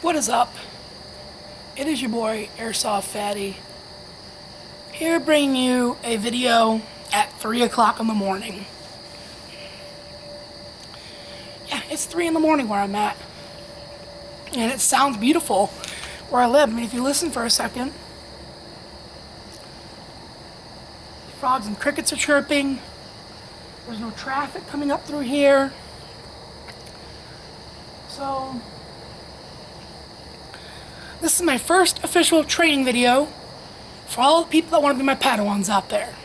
What is up? It is your boy, Airsoft Fatty, here bringing you a video at 3 o'clock in the morning. Yeah, it's 3 in the morning where I'm at. And it sounds beautiful where I live. I mean, if you listen for a second, frogs and crickets are chirping. There's no traffic coming up through here. So, this is my first official training video for all the people that want to be my padawans out there.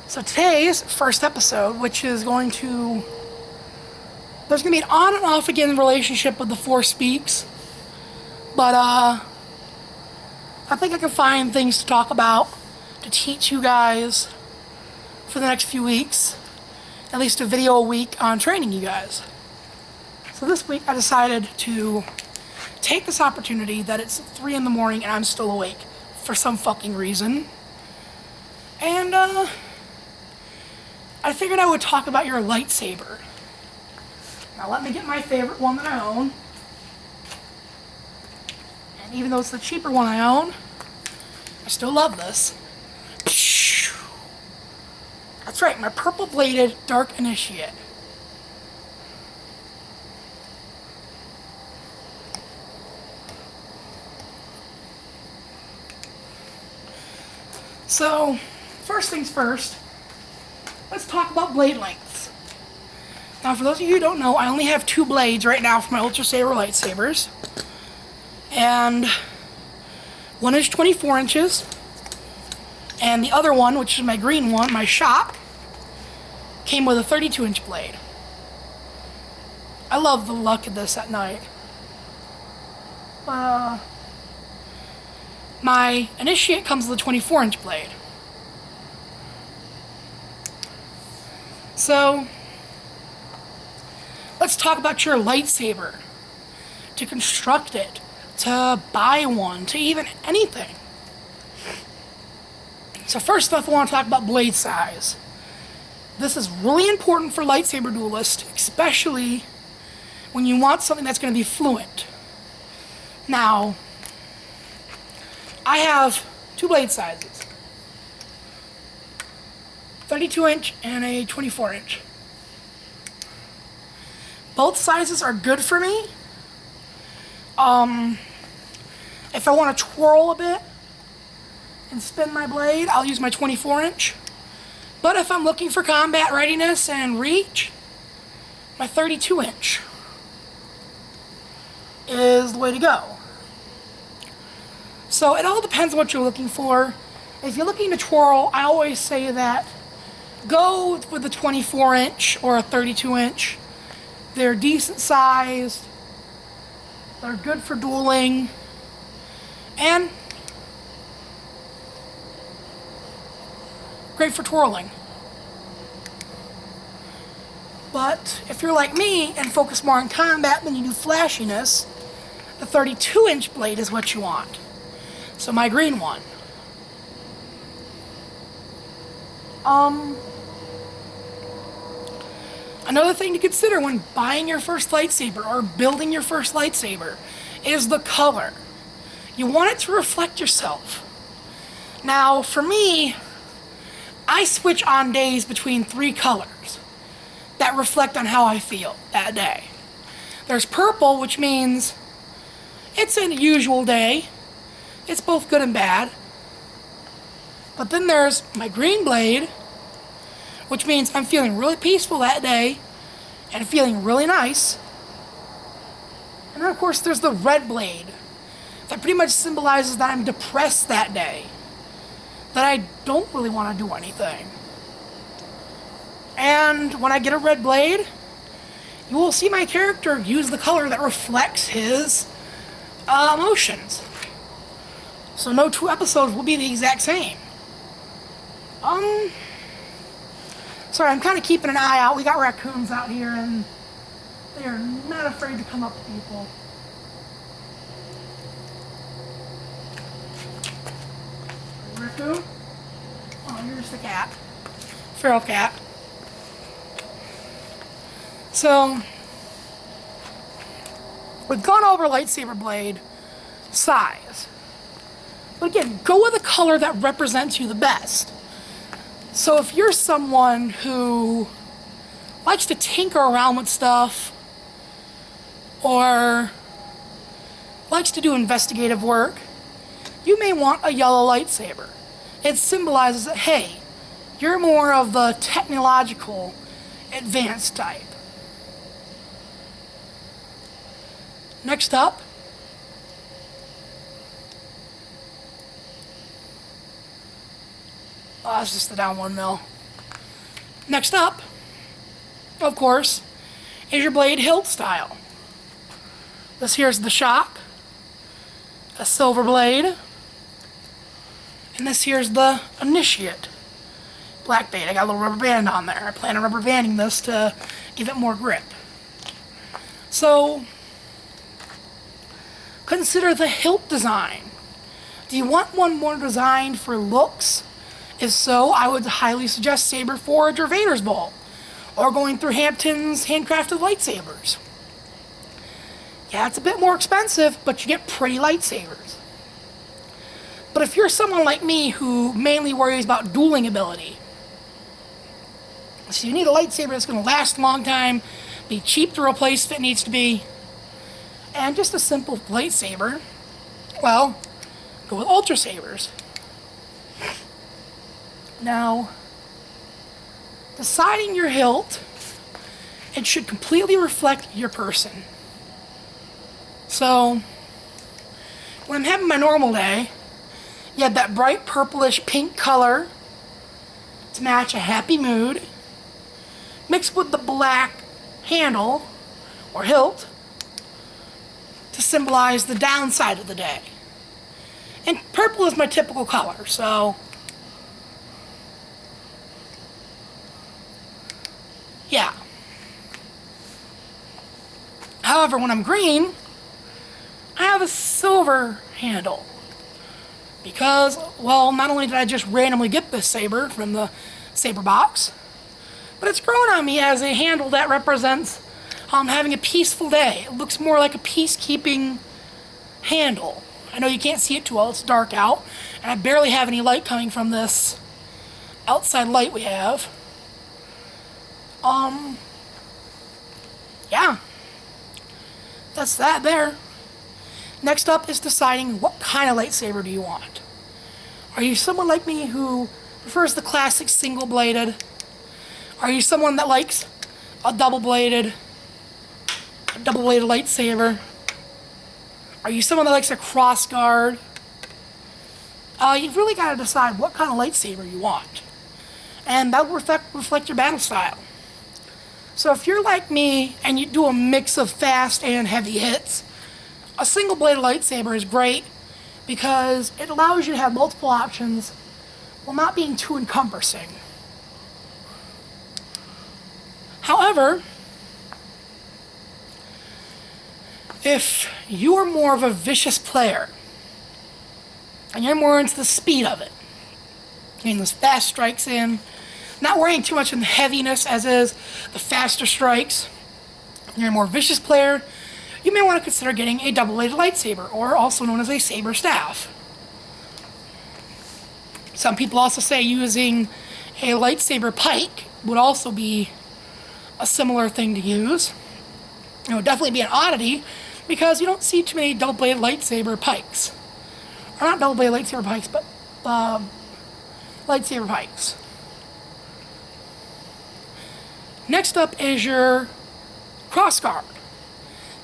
So today's first episode, which is going to... There's going to be an on and off again relationship with the Four Speaks. But, I think I can find things to talk about, to teach you guys for the next few weeks. At least a video a week on training you guys. So this week I decided to take this opportunity that it's 3 in the morning and I'm still awake for some fucking reason. And, I figured I would talk about your lightsaber. Now let me get my favorite one that I own. And even though it's the cheaper one I own, I still love this. That's right, my purple-bladed Dark Initiate. So, first things first, let's talk about blade lengths. Now, for those of you who don't know, I only have 2 blades right now for my Ultra Saber lightsabers. And one is 24 inches. And the other one, which is my green one, my shock, came with a 32-inch blade. I love the look of this at night. My Initiate comes with a 24-inch blade. So, let's talk about your lightsaber. To construct it, to buy one, to even anything. So first off, I want to talk about blade size. This is really important for lightsaber duelists, especially when you want something that's going to be fluent. Now, I have 2 blade sizes. 32-inch and a 24-inch. Both sizes are good for me. If I want to twirl a bit and spin my blade, I'll use my 24-inch. But if I'm looking for combat readiness and reach, my 32-inch is the way to go. So it all depends on what you're looking for. If you're looking to twirl, I always say that go with the 24-inch or a 32-inch. They're decent sized, they're good for dueling, and great for twirling. But if you're like me and focus more on combat than you do flashiness, the 32-inch blade is what you want. So my green one. Another thing to consider when buying your first lightsaber or building your first lightsaber is the color. You want it to reflect yourself. Now, for me, I switch on days between 3 colors that reflect on how I feel that day. There's purple, which means it's an usual day. It's both good and bad. But then there's my green blade, which means I'm feeling really peaceful that day and feeling really nice. And then of course there's the red blade that pretty much symbolizes that I'm depressed that day, that I don't really want to do anything. And when I get a red blade, you will see my character use the color that reflects his emotions. So no 2 episodes will be the exact same. Sorry, I'm kind of keeping an eye out. We got raccoons out here and they are not afraid to come up to people. Raccoon? Oh, you're just a cat. Feral cat. So, We've gone over lightsaber blade size. But again, go with a color that represents you the best. So if you're someone who likes to tinker around with stuff, or likes to do investigative work, you may want a yellow lightsaber. It symbolizes that, hey, you're more of the technological, advanced type. Next up, that's just the down 1 mil. Next up, of course, is your blade hilt style. This here's the shock, a silver blade, and this here's the initiate black blade. I got a little rubber band on there. I plan on rubber banding this to give it more grip. So, consider the hilt design. Do you want one more designed for looks? If so, I would highly suggest Saber Forge or Vader's Bowl, or going through Hampton's handcrafted lightsabers. Yeah, it's a bit more expensive, but you get pretty lightsabers. But if you're someone like me who mainly worries about dueling ability, so you need a lightsaber that's going to last a long time, be cheap to replace if it needs to be, and just a simple lightsaber, well, go with Ultra Sabers. Now, deciding your hilt, it should completely reflect your person. So, when I'm having my normal day, you have that bright purplish pink color to match a happy mood, mixed with the black handle, or hilt, to symbolize the downside of the day. And purple is my typical color, so yeah. However, when I'm green, I have a silver handle. Because, well, not only did I just randomly get this saber from the saber box, but it's grown on me as a handle that represents having a peaceful day. It looks more like a peacekeeping handle. I know you can't see it too well, it's dark out, and I barely have any light coming from this outside light we have. Yeah. That's that there. Next up is deciding what kind of lightsaber do you want. Are you someone like me who prefers the classic single-bladed? Are you someone that likes a double-bladed lightsaber? Are you someone that likes a cross-guard? You've really got to decide what kind of lightsaber you want. And that will reflect your battle style. So if you're like me and you do a mix of fast and heavy hits, a single-bladed lightsaber is great because it allows you to have multiple options while not being too encompassing. However, if you are more of a vicious player and you're more into the speed of it, getting those fast strikes in, not worrying too much on the heaviness as is the faster strikes, and you're a more vicious player, you may want to consider getting a double-bladed lightsaber, or also known as a saber staff. Some people also say using a lightsaber pike would also be a similar thing to use. It would definitely be an oddity because you don't see too many double-bladed lightsaber pikes. Or not double-bladed lightsaber pikes, but lightsaber pikes. Next up is your crossguard.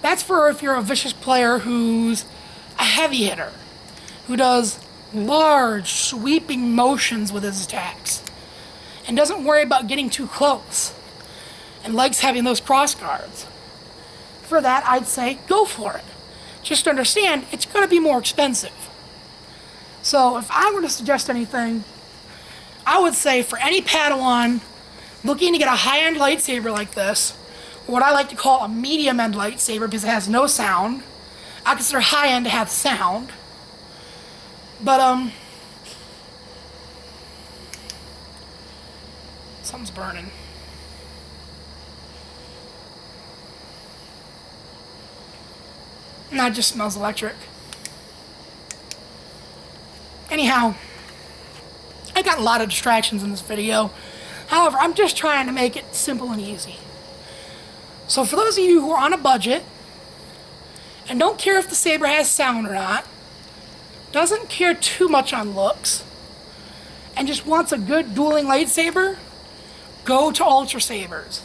That's for if you're a vicious player who's a heavy hitter, who does large, sweeping motions with his attacks, and doesn't worry about getting too close, and likes having those crossguards. For that, I'd say go for it. Just understand, it's going to be more expensive. So if I were to suggest anything, I would say for any padawan looking to get a high-end lightsaber like this, what I like to call a medium-end lightsaber because it has no sound. I consider high-end to have sound. But, something's burning. Now it just smells electric. Anyhow, I got a lot of distractions in this video. However, I'm just trying to make it simple and easy. So for those of you who are on a budget and don't care if the saber has sound or not, doesn't care too much on looks, and just wants a good dueling lightsaber, go to Ultra Sabers.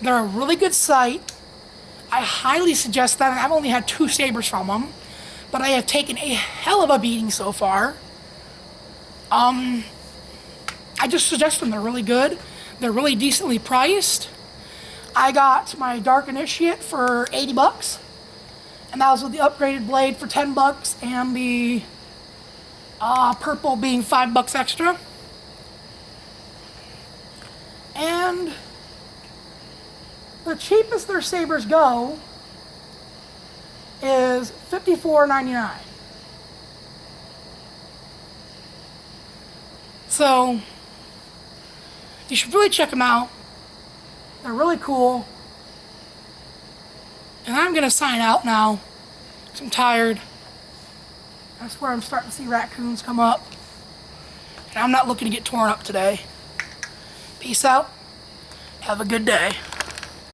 They're a really good site. I highly suggest them. I've only had 2 sabers from them, but I have taken a hell of a beating so far. I just suggest them. They're really good. They're really decently priced. I got my Dark Initiate for 80 bucks, and that was with the upgraded blade for 10 bucks and the purple being 5 bucks extra. And the cheapest their sabers go is $54.99. So you should really check them out. They're really cool. And I'm gonna sign out now because I'm tired. I swear I'm starting to see raccoons come up. And I'm not looking to get torn up today. Peace out. Have a good day.